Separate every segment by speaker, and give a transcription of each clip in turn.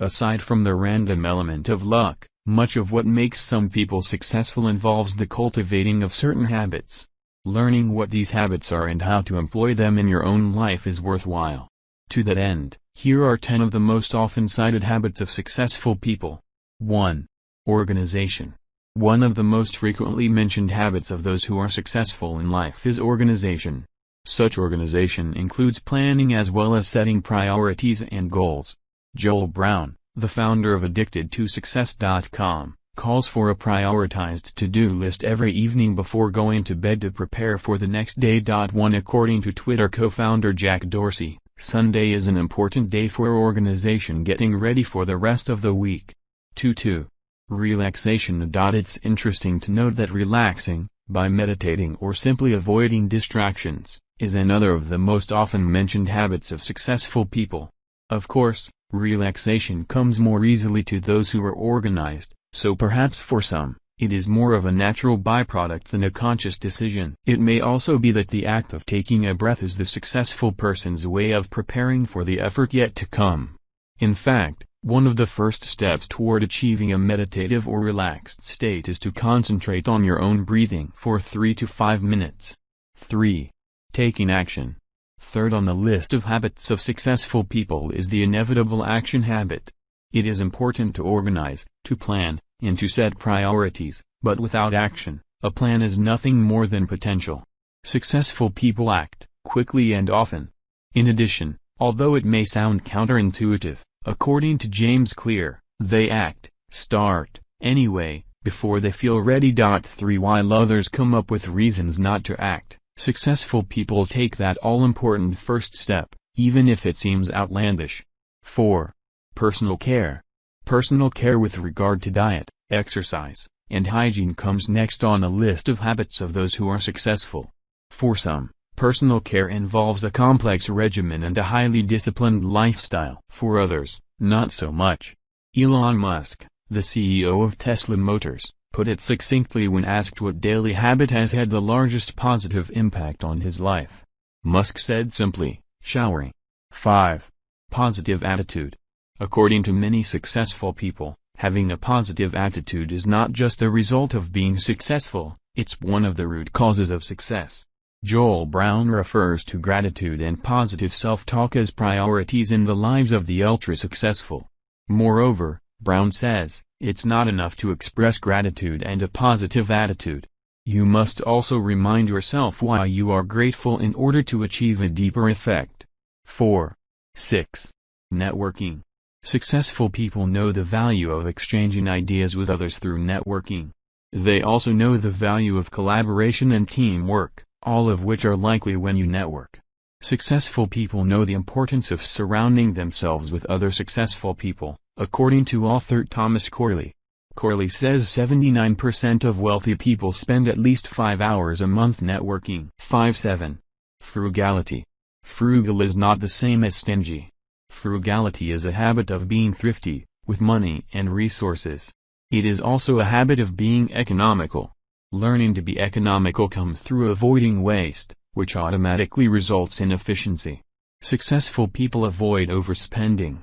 Speaker 1: Aside from the random element of luck, much of what makes some people successful involves the cultivating of certain habits. Learning what these habits are and how to employ them in your own life is worthwhile. To that end, here are 10 of the most often cited habits of successful people. 1. Organization. One of the most frequently mentioned habits of those who are successful in life is organization. Such organization includes planning as well as setting priorities and goals. Joel Brown, the founder of AddictedToSuccess.com, calls for a prioritized to-do list every evening before going to bed to prepare for the next day. 1. According to Twitter co-founder Jack Dorsey, Sunday is an important day for organization, getting ready for the rest of the week. 2. Relaxation. It's interesting to note that relaxing, by meditating or simply avoiding distractions, is another of the most often mentioned habits of successful people. Of course, relaxation comes more easily to those who are organized, so perhaps for some, it is more of a natural byproduct than a conscious decision. It may also be that the act of taking a breath is the successful person's way of preparing for the effort yet to come. In fact, one of the first steps toward achieving a meditative or relaxed state is to concentrate on your own breathing for 3 to 5 minutes. 3. Taking action. Third on the list of habits of successful people is the inevitable action habit. It is important to organize, to plan, and to set priorities, but without action, a plan is nothing more than potential. Successful people act, quickly and often. In addition, although it may sound counterintuitive, according to James Clear, they act, start, anyway, before they feel ready. 3. While others come up with reasons not to act, successful people take that all-important first step, even if it seems outlandish. 4. Personal care. Personal care with regard to diet, exercise, and hygiene comes next on the list of habits of those who are successful. For some, personal care involves a complex regimen and a highly disciplined lifestyle. For others, not so much. Elon Musk, the CEO of Tesla Motors, put it succinctly when asked what daily habit has had the largest positive impact on his life. Musk said simply, showering. 5. Positive attitude. According to many successful people, having a positive attitude is not just a result of being successful, it's one of the root causes of success. Joel Brown refers to gratitude and positive self-talk as priorities in the lives of the ultra-successful. Moreover, Brown says, it's not enough to express gratitude and a positive attitude. You must also remind yourself why you are grateful in order to achieve a deeper effect. 4. 6. Networking. Successful people know the value of exchanging ideas with others through networking. They also know the value of collaboration and teamwork, all of which are likely when you network. Successful people know the importance of surrounding themselves with other successful people, according to author Thomas Corley. Corley says 79% of wealthy people spend at least 5 hours a month networking. 5-7. Frugality. Frugal is not the same as stingy. Frugality is a habit of being thrifty, with money and resources. It is also a habit of being economical. Learning to be economical comes through avoiding waste, which automatically results in efficiency. Successful people avoid overspending.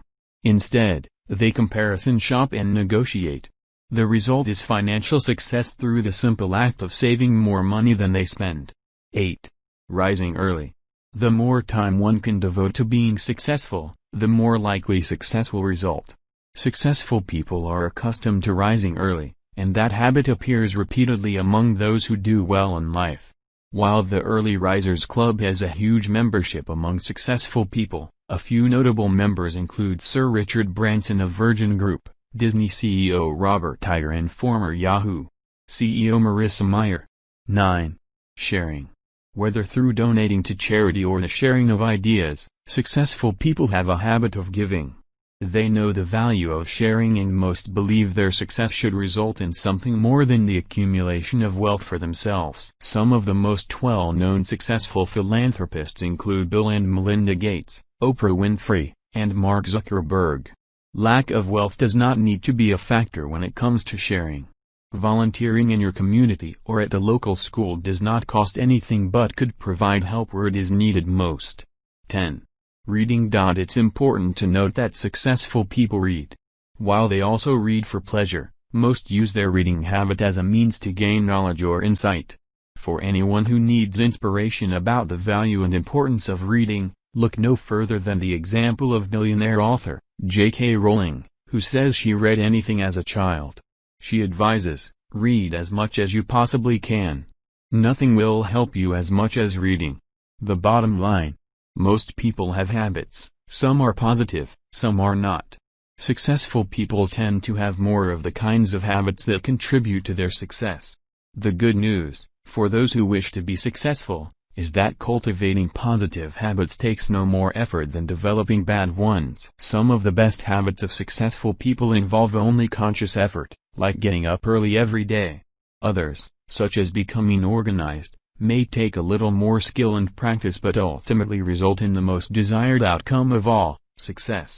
Speaker 1: Instead, they comparison shop and negotiate. The result is financial success through the simple act of saving more money than they spend. 8. Rising early. The more time one can devote to being successful, the more likely success will result. Successful people are accustomed to rising early, and that habit appears repeatedly among those who do well in life. While the Early Risers Club has a huge membership among successful people, a few notable members include Sir Richard Branson of Virgin Group, Disney CEO Robert Iger and former Yahoo! CEO Marissa Mayer. 9. Sharing. Whether through donating to charity or the sharing of ideas, successful people have a habit of giving. They know the value of sharing and most believe their success should result in something more than the accumulation of wealth for themselves. Some of the most well-known successful philanthropists include Bill and Melinda Gates, Oprah Winfrey, and Mark Zuckerberg. Lack of wealth does not need to be a factor when it comes to sharing. Volunteering in your community or at a local school does not cost anything but could provide help where it is needed most. 10. Reading. It's important to note that successful people read. While they also read for pleasure, most use their reading habit as a means to gain knowledge or insight. For anyone who needs inspiration about the value and importance of reading, look no further than the example of billionaire author, J.K. Rowling, who says she read anything as a child. She advises, read as much as you possibly can. Nothing will help you as much as reading. The bottom line: most people have habits, some are positive, some are not. Successful people tend to have more of the kinds of habits that contribute to their success. The good news, for those who wish to be successful, is that cultivating positive habits takes no more effort than developing bad ones. Some of the best habits of successful people involve only conscious effort, like getting up early every day. Others, such as becoming organized, may take a little more skill and practice but ultimately result in the most desired outcome of all, success.